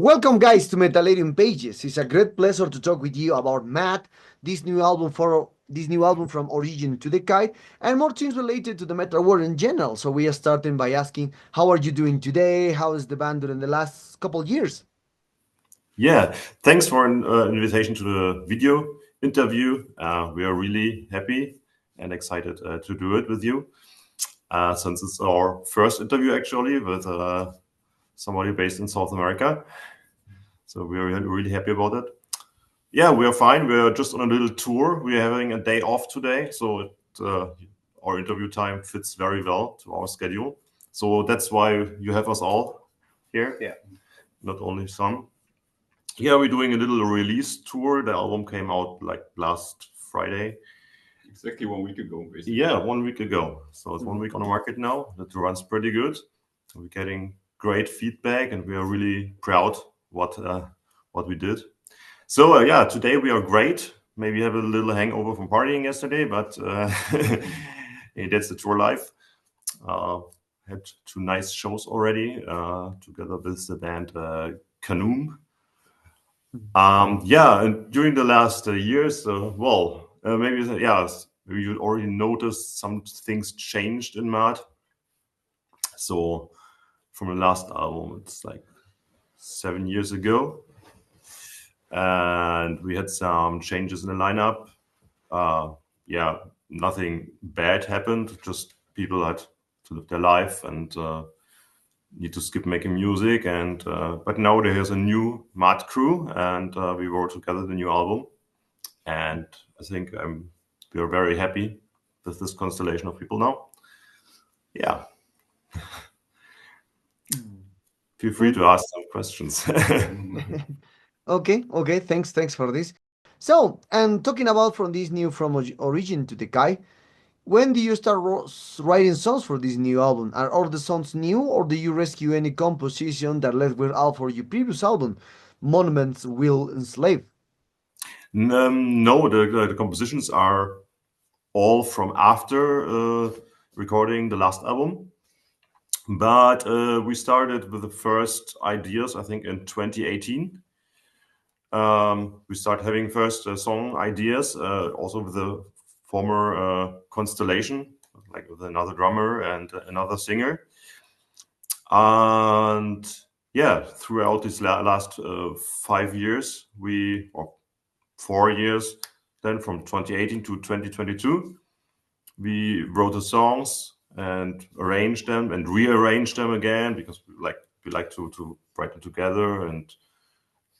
Welcome, guys, to Metalarium Pages. It's a great pleasure to talk with you about Maat, this new album from Origin to Decay, and more things related to the metal world in general. So we are starting by asking, how are you doing today? How is the band during the last couple of years? Yeah, thanks for an invitation to the video interview. We are really happy and excited to do it with you, since it's our first interview actually with somebody based in South America. So we are really happy about it. Yeah, we are fine. We are just on a little tour. We are having a day off today, so our interview time fits very well to our schedule. So that's why you have us all here. Yeah. Not only some. Yeah, we're doing a little release tour. The album came out like last Friday. Exactly 1 week ago, basically. Yeah, 1 week ago. So it's 1 week on the market now. That runs pretty good. We're getting great feedback, and we are really proud what we did. So yeah, today we are great. Maybe have a little hangover from partying yesterday, but that's the tour life. Had 2 nice shows already together with the band Canoom. Yeah, and during the last years, maybe you already noticed some things changed in Maat. So from the last album, it's like 7 years ago, and we had some changes in the lineup. Yeah, nothing bad happened. Just people had to live their life and need to skip making music, and but now there's a new Maat crew, and we wrote together the new album, and I think we are very happy with this constellation of people now. Yeah. Feel free to ask some questions. Okay, thanks for this. So, and talking about from this new Origin to Decay, when do you start writing songs for this new album? Are all the songs new, or do you rescue any composition that left were out for your previous album, Monuments Will Enslave? No, the compositions are all from after recording the last album. But we started with the first ideas, I think, in 2018. We started having first song ideas, also with the former constellation, like with another drummer and another singer. And yeah, throughout these last 5 years, or 4 years, then from 2018 to 2022, we wrote the songs and arranged them and rearranged them again, because we like to write them together and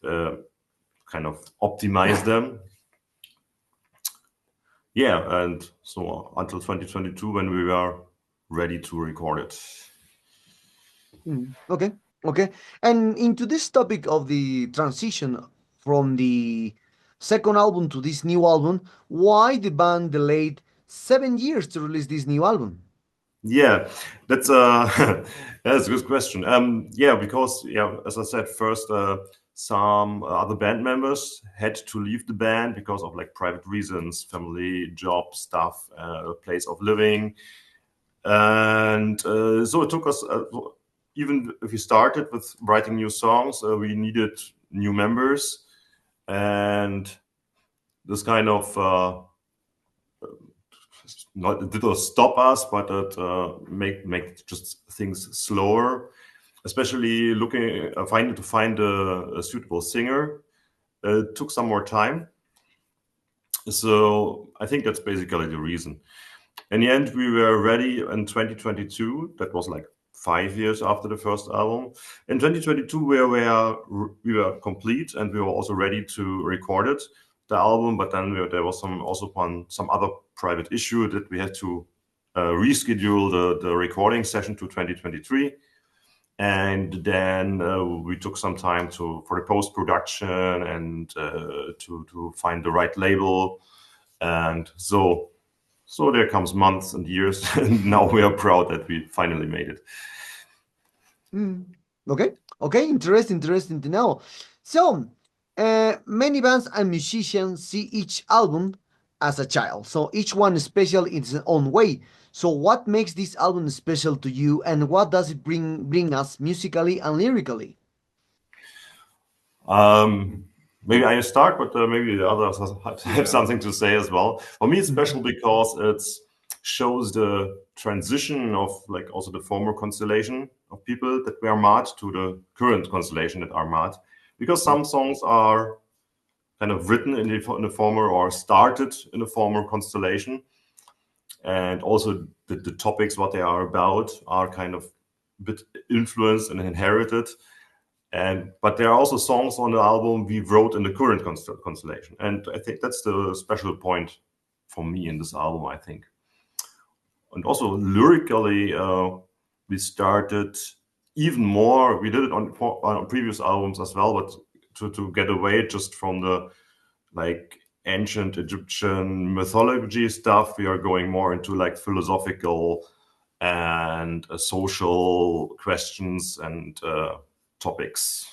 kind of optimize them. Yeah, and so until 2022, when we were ready to record it. Okay. And into this topic of the transition from the second album to this new album, why the band delayed 7 years to release this new album? Yeah, that's that's a good question. Yeah, because as I said, first some other band members had to leave the band because of like private reasons, family, job, stuff, place of living, and so it took us. Even if we started with writing new songs, we needed new members, and this kind of it did not stop us, but it make just things slower. Especially finding to find a suitable singer took some more time. So I think that's basically the reason. In the end, we were ready in 2022. That was like 5 years after the first album. In 2022, we were complete, and we were also ready to record it, the album. But then there was some other private issue that we had to reschedule the recording session to 2023. And then we took some time for the post-production and to find the right label. And so there comes months and years, and now we are proud that we finally made it. Okay, interesting to know. So, many bands and musicians see each album as a child, so each one is special in its own way. So, what makes this album special to you, and what does it bring us musically and lyrically? Maybe I start, but maybe the others have something to say as well. For me, it's special because it shows the transition of like also the former constellation of people that were Maat to the current constellation that are Maat. Because some songs are kind of written in the former or started in the former constellation, and also the topics what they are about are kind of a bit influenced and inherited. And but there are also songs on the album we wrote in the current constellation, and I think that's the special point for me in this album, I think. And also lyrically, we started even more. We did it on previous albums as well, but to get away just from the like ancient Egyptian mythology stuff, we are going more into like philosophical and social questions and topics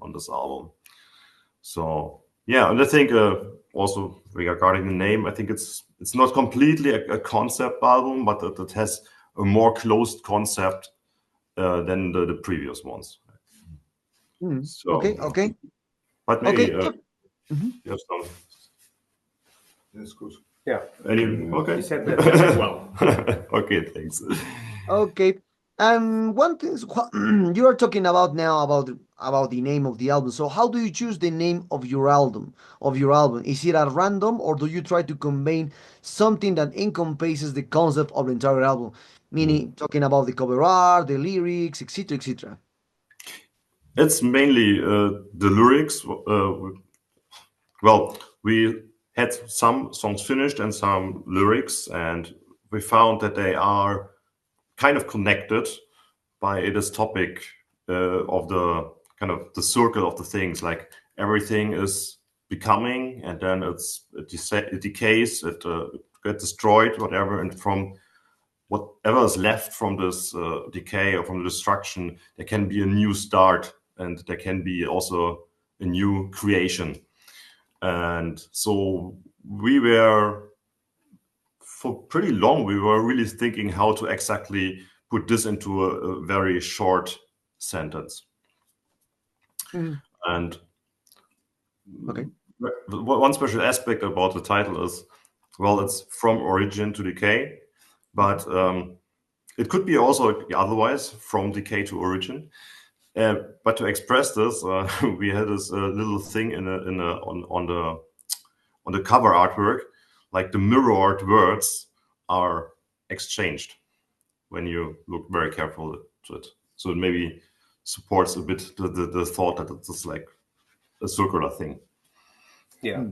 on this album. So yeah, and I think also regarding the name, I think it's not completely a concept album, but it has a more closed concept than the previous ones. So, Okay, okay, but maybe okay. Mhm. you have some. That's good. Yeah, Okay. you said that very well. Okay, thanks. Okay. And one thing is, you are talking about now about the name of the album. So how do you choose the name of your album? Is it at random, or do you try to combine something that encompasses the concept of the entire album? Meaning, talking about the cover art, the lyrics, etc., etc. It's mainly the lyrics. Well, we had some songs finished and some lyrics, and we found that they are kind of connected by this topic of the kind of the circle of the things. Like everything is becoming, and then it decays, it gets destroyed, whatever, and from whatever is left from this decay or from the destruction, there can be a new start, and there can be also a new creation. And so we were, for pretty long, we were really thinking how to exactly put this into a very short sentence. Mm, And okay. one special aspect about the title is, well, it's from origin to decay, but it could be also otherwise, from decay to origin. But to express this, we had this little thing on the cover artwork, like the mirrored words are exchanged when you look very carefully to it. So it maybe supports a bit the thought that it's like a circular thing. Yeah.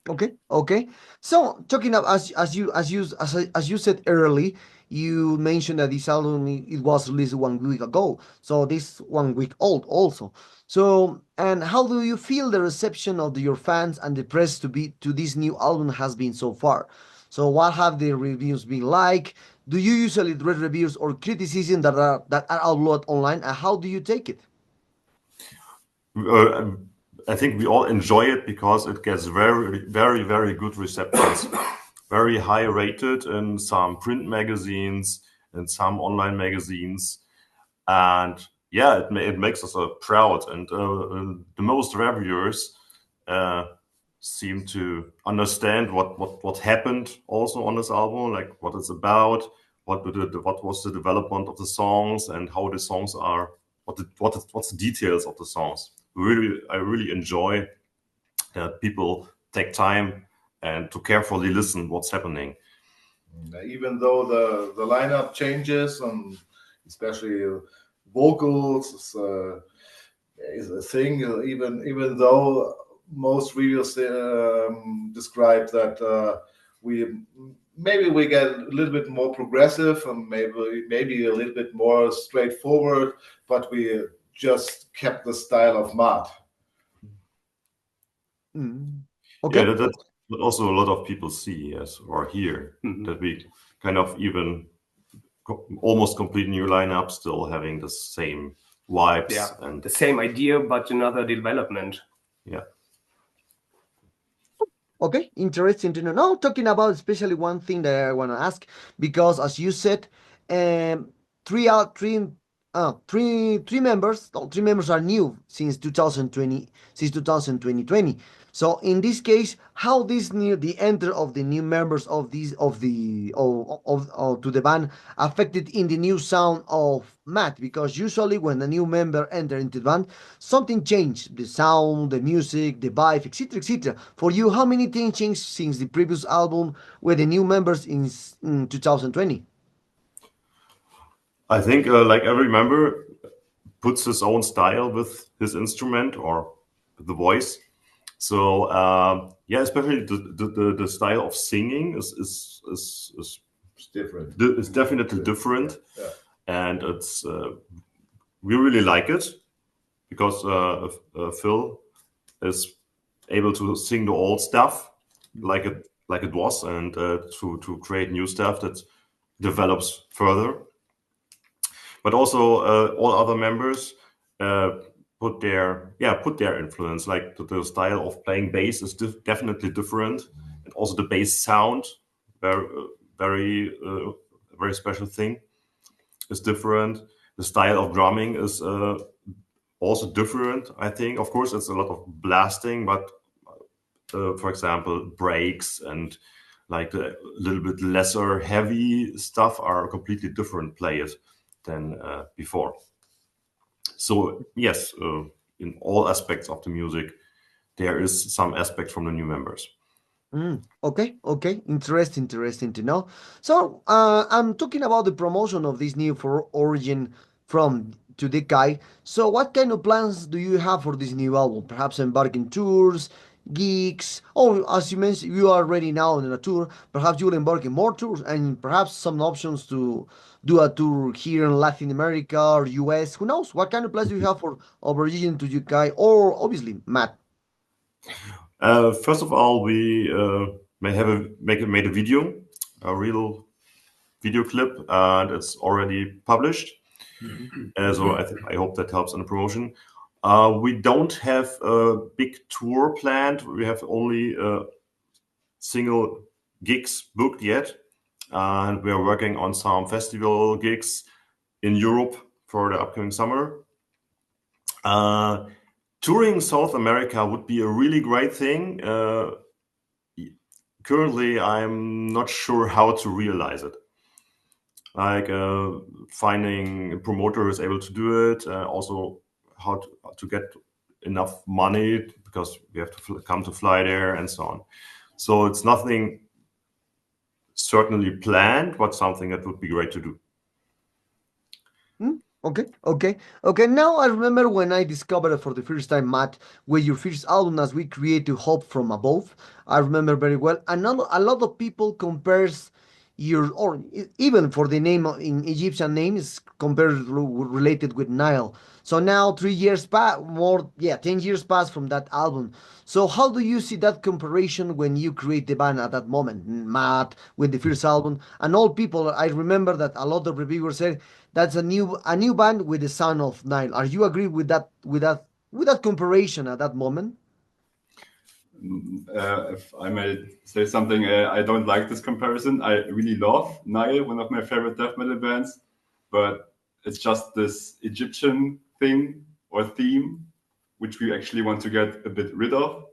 Okay, okay. So talking about as you said early, you mentioned that this album it was released 1 week ago. So this 1 week old also. So and how do you feel the reception of your fans and the press to this new album has been so far? So what have the reviews been like? Do you usually read reviews or criticism that are uploaded online, and how do you take it? Uh, I think we all enjoy it because it gets very, very, very good receptions, very high rated in some print magazines and some online magazines, and yeah, it makes us proud. And the most reviewers seem to understand what happened also on this album, like what it's about, what was the development of the songs, and how the songs are, what's the details of the songs. I really enjoy that people take time and to carefully listen what's happening. Even though the lineup changes, and especially vocals is a thing. Even though most reviews describe that we get a little bit more progressive and maybe a little bit more straightforward, but we just kept the style of Maat. Mm. Yeah, Okay. that's what also a lot of people see, yes, or hear, that we kind of even almost complete new lineup, still having the same vibes. Yeah, and the same idea, but another development. yeah. Okay, interesting to know. Now, talking about especially one thing that I want to ask, because as you said, um, three out three three members are new since 2020. So in this case, how this new the enter of the new members of these of to the band affected in the new sound of Matt? Because usually when a new member enter into the band, something changed: the sound, the music, the vibe, etc., etc. For you, how many things changed since the previous album with the new members in 2020? I think like every member puts his own style with his instrument or the voice. So yeah, especially the style of singing It's different. is definitely different, Yeah. and it's we really like it because Phil is able to sing the old stuff like it was, and to create new stuff that develops further. But also all other members uh, put their influence. Like the style of playing bass is definitely different, and also the bass sound, very very very special thing, is different. The style of drumming is also different. I think, of course, it's a lot of blasting, but for example, breaks and like the little bit lesser heavy stuff are completely different players than before. So yes, in all aspects of the music, there is some aspect from the new members. Okay, okay, interesting to know. So, I'm talking about the promotion of this new for Origin from to the guy. So, what kind of plans do you have for this new album? Perhaps embarking tours, gigs, or as you mentioned, you are already now on a tour. Perhaps you will embark in more tours and perhaps some options to do a tour here in Latin America or US. Who knows? What kind of plans do you have for Origin to UK or obviously Matt? First of all, we may have made a video, a real video clip, and it's already published. So I hope that helps in the promotion. We don't have a big tour planned. We have only single gigs booked yet, and we are working on some festival gigs in Europe for the upcoming summer. Touring South America would be a really great thing. Currently, I'm not sure how to realize it. Like finding a promoter who is able to do it, also how to get enough money because we have to come to fly there and so on. So it's nothing certainly planned, but something that would be great to do. Okay, okay, okay. Now I remember when I discovered for the first time, Matt, with your first album as we create to Hope from Above. I remember very well. A lot of people compares your or even for the name in Egyptian names compared related with Nile. So now 3 years past, more 10 years passed from that album. So how do you see that comparison when you create the band at that moment, Matt, with the first album? And all people, I remember that a lot of reviewers said that's a new band with the sound of Nile. Are you agree with that comparison at that moment? If I may say something, I don't like this comparison. I really love Nile, one of my favorite death metal bands, but it's just this Egyptian thing or theme which we actually want to get a bit rid of.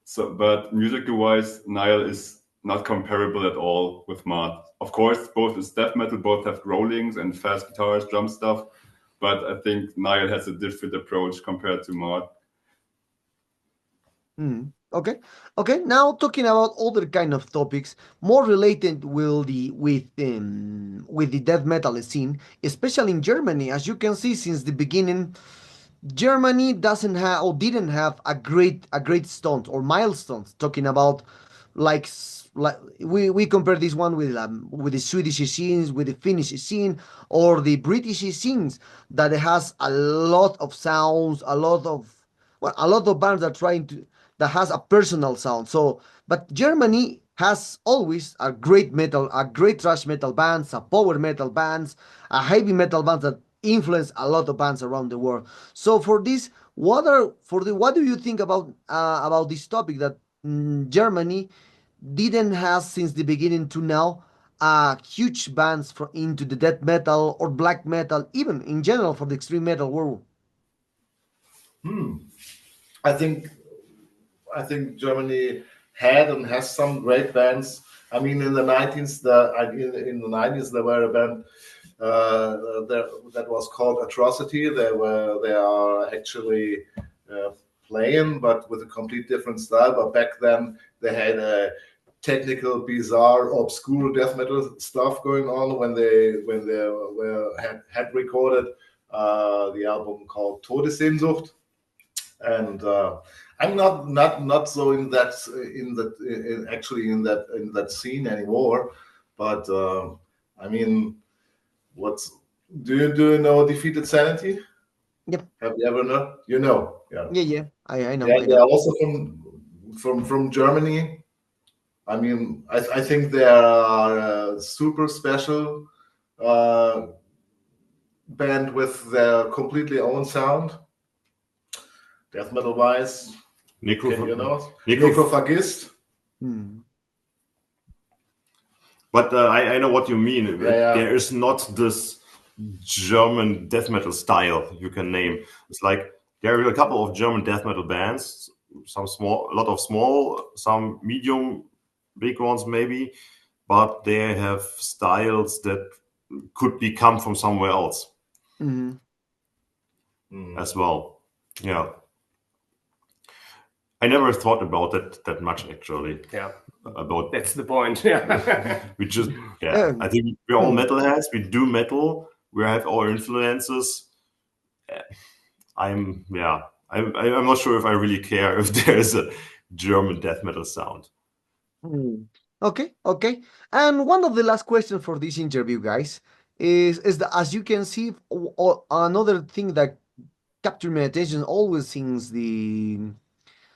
So, but musical wise, Nile is not comparable at all with Maat. Of course, both is death metal, both have growlings and fast guitars, drum stuff, but I think Nile has a different approach compared to Maat. Okay, okay. Now talking about other kind of topics more related with the death metal scene, especially in Germany. As you can see, since the beginning, Germany doesn't have or didn't have a great stunt or milestones. Talking about like we compare this one with the Swedish scenes, with the Finnish scene, or the British scenes that has a lot of sounds, a lot of bands that trying to that has a personal sound. So, but Germany has always a great thrash metal bands, a power metal bands, a heavy metal bands that influence a lot of bands around the world. So for this, what do you think about this topic that Germany didn't have since the beginning to now huge bands into the death metal or black metal, even in general for the extreme metal world? I think Germany had and has some great bands. I mean, in the 90s, in the 90s there were a band that was called Atrocity. They are actually playing, but with a complete different style. But back then they had a technical, bizarre, obscure death metal stuff going on when they had recorded the album called Todessehnsucht. And I'm not so actually in that scene anymore. But I mean, do you know Defeated Sanity? Yep. Have you ever know? You know, yeah. Yeah. I know. Yeah, I they're know. also from Germany. I mean, I think they are a super special band with their completely own sound. Death metal wise, can you know? Necrophagist. But I know what you mean. Yeah. There is not this German death metal style you can name. It's like there are a couple of German death metal bands, some small, a lot of small, some medium, big ones maybe, but they have styles that could come from somewhere else as well. Yeah. I never thought about that much actually. Yeah. About That's the point. Yeah. we just I think we're all metalheads. We do metal. We have our influences. I'm not sure if I really care if there's a German death metal sound. Okay. And one of the last questions for this interview, guys, is that as you can see, another thing that captured my attention always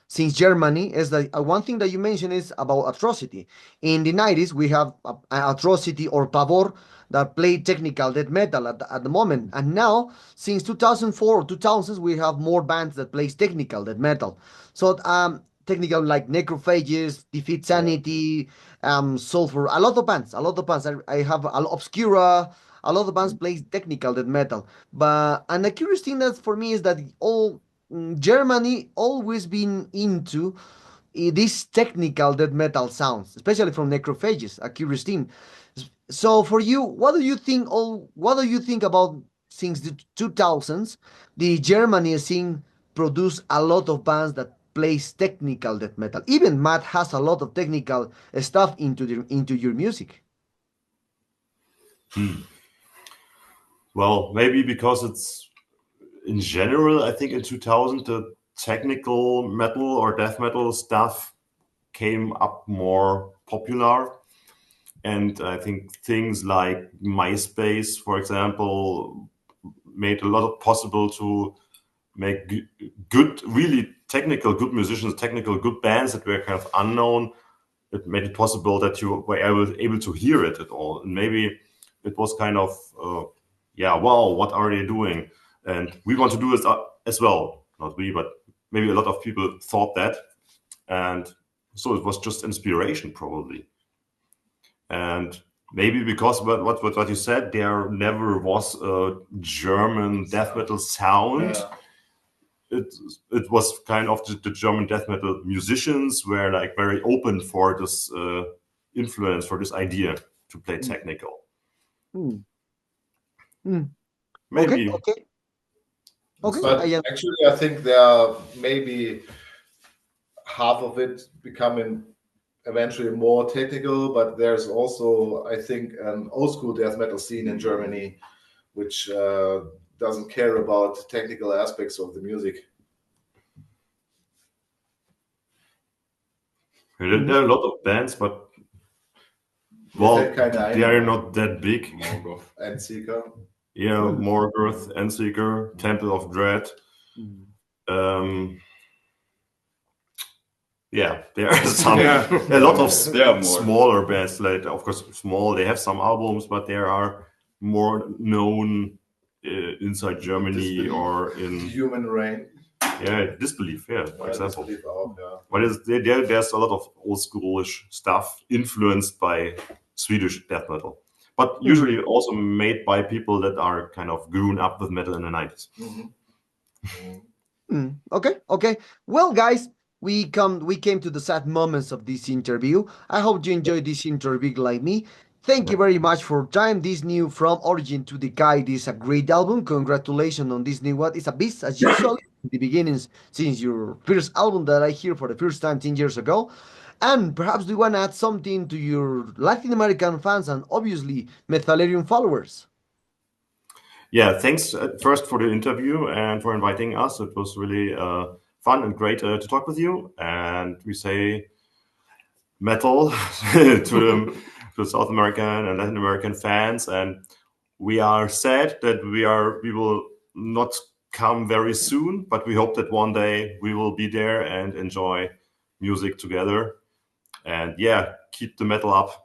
since Germany is that one thing that you mentioned is about Atrocity. In the 90s, we have Atrocity or Pavor that play technical death metal at the moment. And now, since 2004 or 2000s, we have more bands that plays technical death metal. So, technical like Necrophages, Defeat Sanity, Sulfur, a lot of bands. I have Obscura, a lot of bands plays technical death metal. And the curious thing that for me is that all Germany always been into these technical death metal sounds, especially from Necrophages, a curious thing. So for you, what do you think? What do you think about since the 2000s, the Germany scene produce a lot of bands that plays technical death metal. Even Maat has a lot of technical stuff into your music. Well, maybe because it's in general, I think in 2000, the technical metal or death metal stuff came up more popular. And I think things like MySpace, for example, made a lot of possible to make good, really technical, good musicians, technical, good bands that were kind of unknown. It made it possible that you were able to hear it at all. And maybe it was kind of, wow, what are they doing? And we want to do this as well. Not we, but maybe a lot of people thought that. And so it was just inspiration, probably. And maybe because what you said, there never was a German death metal sound. Yeah. It was kind of the German death metal musicians were like very open for this influence, for this idea to play technical. Maybe. Okay. But actually, I think there are maybe half of it becoming eventually more technical, but there's also, I think, an old school death metal scene in Germany, which doesn't care about technical aspects of the music. There are a lot of bands, but they are not that big. Endseeker. Yeah, Morgoth, Endseeker, Temple of Dread. There are some a lot of smaller bands. Like, of course, small. They have some albums, but there are more known inside Germany Disbelief. Or in Human Rain. Yeah, Disbelief. Yeah, for example. Disbelief auch, yeah. But there's a lot of old schoolish stuff influenced by Swedish death metal, but usually also made by people that are kind of grown up with metal in the 90s. Okay. Well, guys, we came to the sad moments of this interview. I hope you enjoyed this interview like me. Thank you very much for time. This new From Origin to Decay, this is a great album. Congratulations on this new one. It's a beast as usual in the beginnings since your first album that I hear for the first time 10 years ago. And perhaps we want to add something to your Latin American fans and obviously Metallarium followers. Yeah, thanks first for the interview and for inviting us. It was really fun and great to talk with you. And we say metal to the South American and Latin American fans. And we are sad that we will not come very soon, but we hope that one day we will be there and enjoy music together. And yeah, keep the metal up.